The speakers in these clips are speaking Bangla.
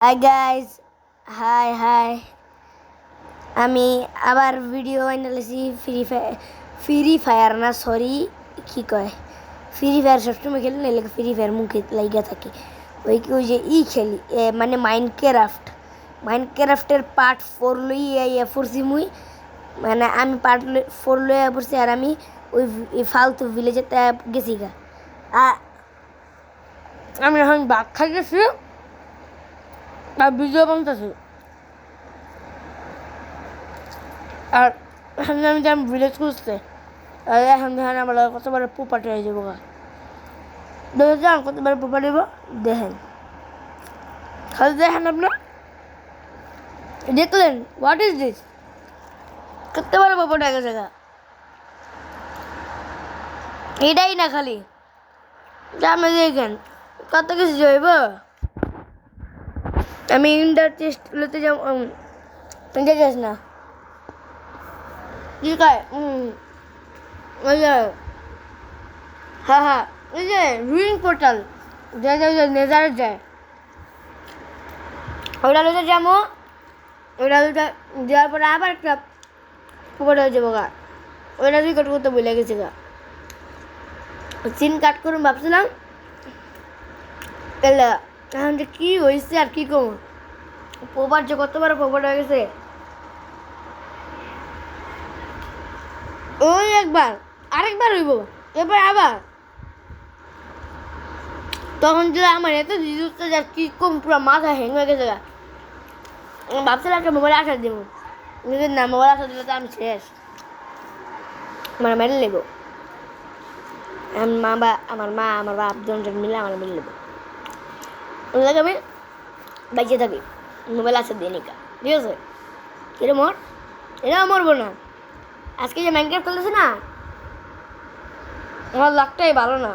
হাই গাইজ, হাই আমি আবার ভিডিও বানাইছি ফ্রি ফায়ার না সরি কি কয় ফ্রি ফায়ার সবসময় খেলি না, লাগে ফ্রি ফায়ার মুখে লাগিয়া থাকে। ওই যে খেলি মানে মাইনক্রাফটের পার্ট 4 লই পড়ছি মুই, মানে আমি পার্ট 4 লইয়া পড়ছি। আর আমি ওই ফালতু ভিলেজে গেছি গা। আমি এখন বাঘ খাই গেছি আর ভিডিও বানতেছি। আর এখানে আমি যেমন ভিলেজ খুঁজতে, আর এখন দেখেন আমার কতবার পোপাটি হয়ে যাবো গা। দেখেন কতবার পোপাটি হবো, দেখেন খালি দেখেন আপনার দেখলেন হোয়াট ইজ দিস, কতবার পোপাটি হয়ে গেছে গা। এটাই না খালি আমি দেখেন কত কিছু যাইব। আমি ইন্টার টেস্ট লতে যাব, ইন্টার টেস্ট না কি কয় ওই যে হ্যাঁ ওই যে রুইং পোর্টাল যায় নেজারে যায়, ওইটা লতে যাবো। ওইটা লতে যাওয়ার পরে আবার একটা পুকুর হয়ে যাবো গা। ওইটা রিকর্ড করতে বলে গেছে গা, সিন কাট করুন ভাবছিলাম। এলা এখন যে কী হয়েছে আর কী কম পোপার যে কতবার পোপার হয়ে গেছে। ওই একবার আরেকবার হইব, এবার আবার তখন যে আমার এত জিজুতে যা কি কম পুরো মাথা হ্যাং হয়ে গেছে গা। ভাবছিলাম একটা মোবাইল আসা দিব, না মোবাইল আসা দিলে তো আমি শেষ, আমার মেরে নেব। আমার মা আমার বাপ দুজন মিলে আমার মেরে নেব, ওই আমি বাইচে থাকি মোবাইল আসা দিয়ে নিকা। ঠিক আছে কিরে মর এটা মরবো না। আজকে যে মাইনক্রাফট খেলতেছে না, আমার লাকটাই ভালো না।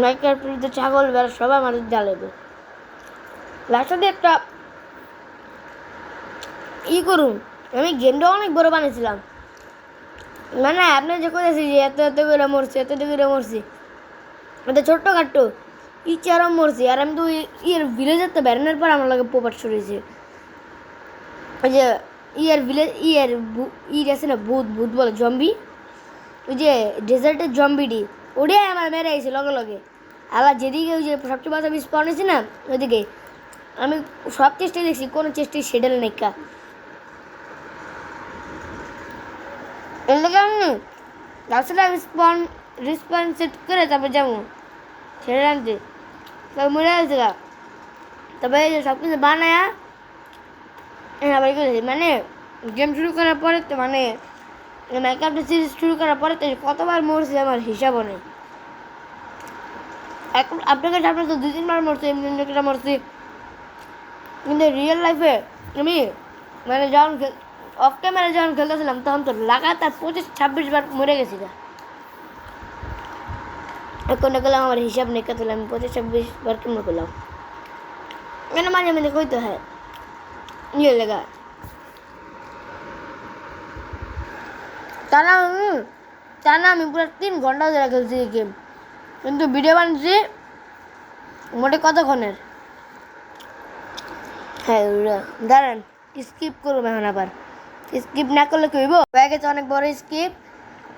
মাইনক্রাফটে ছাগল বেড়া সবাই আমাদের জ্বালাবে। লাস্টে একটা করুন, আমি গেমটা অনেক বড় বানিয়েছিলাম, মানে আপনি যে করেছি যে এত করে মরছি, এত করে মরছি, এটা ছোট্ট খাট্টো ইচ্ছারম মরছি। আর আমি তো ভিলেজের তো বেড়ানোর পর আমার লাগে পোপাট সরেছে। ওই যে ভিলেজ আছে না, ভূত বলে জম্বি, ওই যে ডেজার্টের জম্বিটি ওটাই আমার মেরে আইছে লগে লগে। আবার যেদিকে ওই যে সবচেয়ে বাচ্চা স্পন হয়েছে না ওইদিকে আমি সব চেষ্টাই দেখছি, কোনো চেষ্টাই সেডেল নেই কা। এর লাগে আমি আসলে আমি রিসপন সেট করে তারপর যাবো ছেড়ে আনতে, তবে মরে আসছে গা। তবে এই যে সব কিছু বানায়া আবার করেছি, মানে গেম শুরু করার পরে তো মানে মাইনক্রাফট সিরিজ শুরু করার পরে তো কতবার মরছি আমার হিসাবও নেই। এখন আপনাকে তো 2-3 বার মরছি, এমনি একটা মরছি। কিন্তু রিয়েল লাইফে আমি মানে যখন অফ ক্যামেরা যখন খেলতেছিলাম তখন তো লাগাতার 25-26 বার মরে গেছি গা। এখন গেলাম আমার হিসাব নেই কত, আমি 25-26 বার কেমন করলাম, মানে মাঝে মাঝে কইতে হয় ইয়ে লেগা। তা না আমি পুরো 3 ঘন্টা ধরে খেলছি এই গেম, কিন্তু ভিডিও বানিয়েছি মোটে কতক্ষণের। হ্যাঁ দাঁড়ান স্কিপ করবো এখন, আবার স্কিপ না করলে কি হইব, হয়ে গেছে অনেক বড় স্কিপ।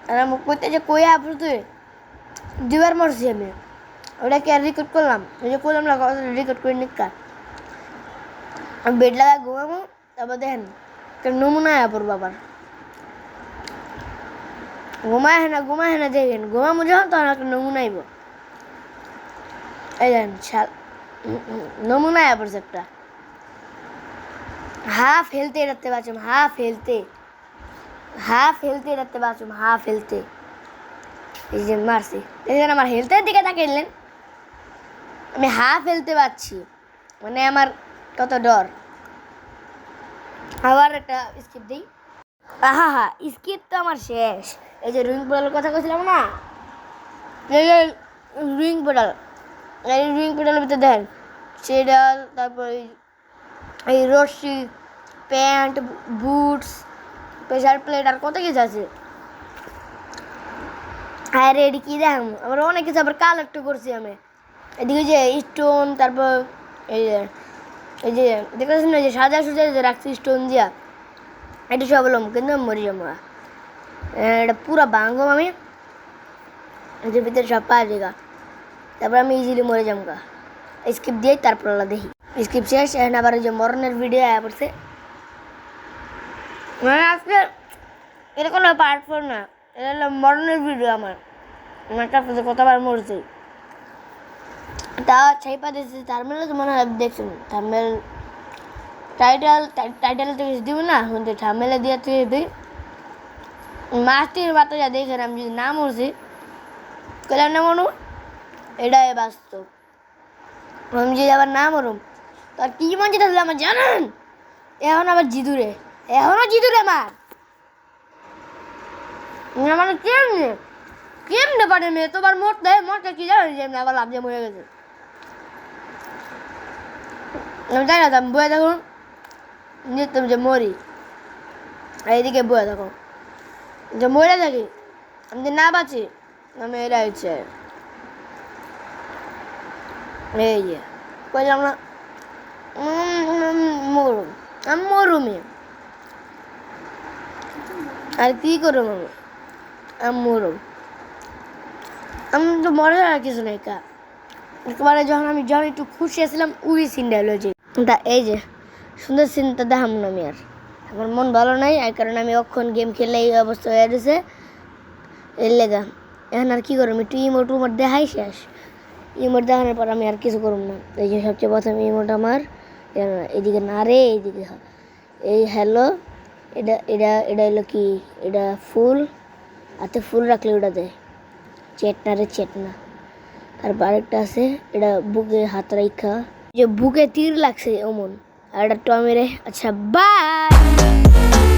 আর আমি কইতে যে কই আপনি তুই 2বার মরছি আমি, ওটাকে আর রেকর্ড করলাম, ওই যে করলাম না রেকর্ড করে নিকা। আমি বেড লাগায় ঘুমাবো, তারপর দেখেন নমুনা পড়বো আবার। ঘুমায় না দেখেন ঘুমাবো যখন তখন একটা নমুনা আইব। এই দেখেন নমুনা পড়ছে একটা, হাফ হেলতে রাখতে পারছুম, হাফ হেলতে রাখতে পারছুম, হাফ হেলতে। এই যে মারছি দেখেন আমার হেলথের দিকে তাকাইলেন, আমি হাফ হেলতে পারছি, মানে আমার কত ডর। আবার একটা স্কিপ দিই, হা স্কিপ তো আমার শেষ। এই যে রুইং পোর্টালের কথা কইছিলাম না, এই যে রুইং পোর্টালের ভিতরে দেখেন সেডাল, তারপর এই রশি, প্যান্ট, বুটস, প্রেশার প্লেট আর কত কিছু আছে। আর এডি কি দেখ আবার অনেক কিছু আবার কালেক্ট করছি আমি। এদিকে যে স্টোন, তারপর এই যে দেখতেছেন না যে সাজা সুজা যে রাখছি স্টোন দিয়া, এটা সব হলাম, কিন্তু আমি মরে যাবো। এটা পুরো ভাঙবো আমি, এদের ভিতরে সব পাওয়া যাবে, তারপর আমি ইজিলি মরে যাবো। স্কিপ দিয়ে তারপর দেখি স্কিপ শেষ। এখন আবার ওই যে মরণের ভিডিও আয়া পড়ছে, মানে আজকে এটা কোনো পার্ট 4 না, এটা হলো মরণের ভিডিও। আমার কাছে কতবার মরছি তা ছাইপা দিয়েছি। থাম্বনেল তো মনে হয় দেখছেন, থাম্বনেল টাইটেল থেকে দিব না, কিন্তু থাম্বনেলে দিয়ে থেকে দিই। মাছটির বাতা যা দেখেন, আমি যদি না মরছি কেলাম না মনু, এটাই বাস্তব। আমি যদি আবার না মরুম তার কি মন যেতে আমার জানেন? এখন আবার জিদুরে, এখনো জিদুরে আমার মানে কেমনে কেমনে পারে মেয়ে তোমার মরতে কি জানেন যে আবার লাভ দিয়ে মরে গেছে। আমি জানি না, আমি বয়ে থাকুন নিতাম যে মরি, আর এইদিকে বয়ে থাকো যে মরে থাকি, আমি যে না বাঁচি, আমি এটা হচ্ছে এই যে কইলাম না মরুম, আমি মরুমি, আর কি করুম আমি মরুম, আমি তো মরে আর কিছু নেই। একেবারে যখন একটু খুশি আসছিলাম ওই সিনটা হলো যে এই যে সুন্দর সিনটা দেখাম না আমি। আর আমার মন ভালো নাই, এই কারণে আমি অক্ষণ গেম খেলে এই অবস্থা হয়ে গেছে এর লেগা। এখন আর কি করুম, একটু ইমোট দেখাই শেষ। ইমোট দেখানোর পর আমি আর কিছু করুম না। এই যে সবচেয়ে প্রথম ইমোট আমার, এদিকে না রে, এইদিকে এই হ্যালো, এটা এটা এটা হলো কি, এটা ফুল, হাতে ফুল রাখলে ওটা দেয় চেটনা রে চেটনা। তারপর আরেকটা আছে, এটা বুকে হাত রাখা, যে বুকে তীর লাগছে অমন, আর এটা টমেরে। আচ্ছা বাই।